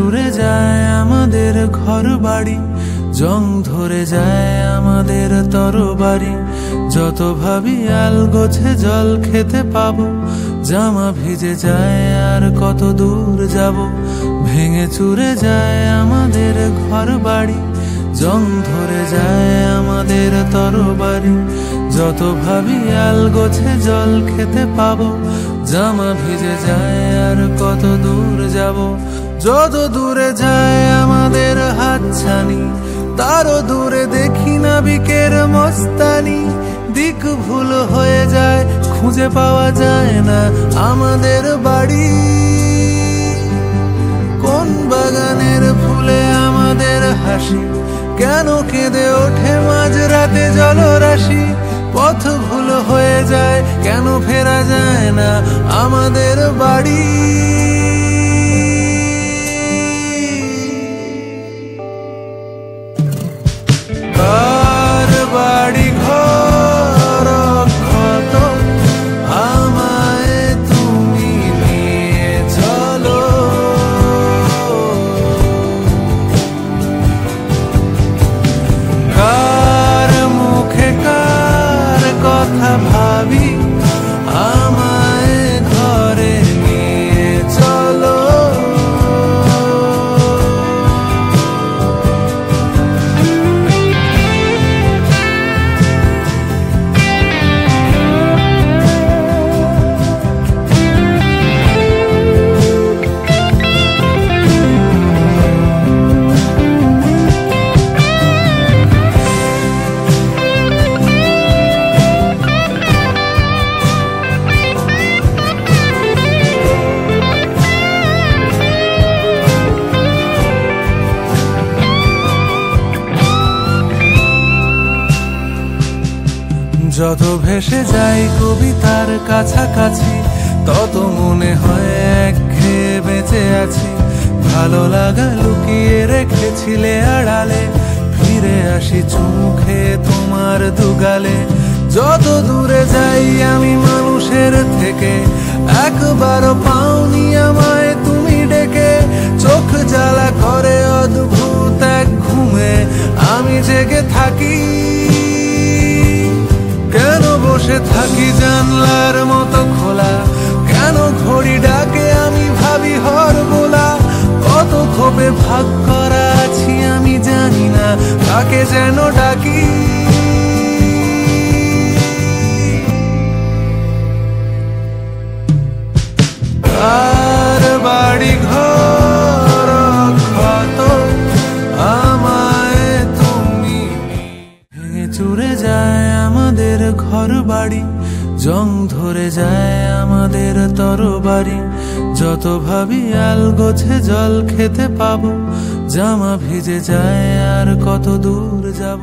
চুরে যায় আমাদের ঘর বাড়ি, জং ধরে যায় আমাদের তরবারি। যত ভাবি আলগোছে জল খেতে পাবো, জামা ভিজে যায় আর কত দূর যাব। ভেঙে চুরে যায় আমাদের ঘর বাড়ি, জং ধরে যায় আমাদের তরবারি। যত ভাবি আলগোছে জল খেতে পাবো, জামা ভিজে যায় আর কত দূর যাব। যত দূরে যায় আমাদের হাতছানি, তারও দূরে দেখি নাবিকের মস্তানি। দিক ভুল হয়ে যায়, খুঁজে পাওয়া যায় না আমাদের বাড়ি। কোন বাগানের ফুলে আমাদের হাসি, কেন কেঁদে ওঠে মাঝরাতে জলরাশি। পথ ভুল হয়ে যায়, কেন ফেরা যায় না আমাদের বাড়ি। কার বাড়ি ঘর ক্ষত, আমায় তুমি নিয়ে চলো। কার মুখে কার কথা ভাবি, আমায় ঘরে নিয়ে চলো। যত ভেসে যাই কবিতার কাছাকাছি, তত মনে হয় একঘেয়ে বেঁচে আছি। ভালো লাগা লুকিয়ে রেখেছিলে আড়ালে, ফিরে আসি চোখে তোমার দুগালে। যত দূরে যাই আমি মানুষের থেকে, একবারও পাওনি আমায় তুমি ডেকে। চোখ জ্বালা করে অদ্ভুত এক ঘুমে আমি জেগে থাকি। কেন বসে থাকি জানলার মতো খোলা, কেন ঘড়ি ডাকে আমি ভাবি হরবোলা। কত ক্ষোভে ভাগ করা আছি আমি জানি না, কাকে যেন ডাকি। কার বাড়ি ঘর ক্ষত, আমায় তুমি ভেঙে চুরে যায় আমাদের ঘর বাড়ি, জং ধরে যায় আমাদের তরবারি। যত ভাবি আলগোছে জল খেতে পাবো, জামা ভিজে যায় আর কত দূর যাব।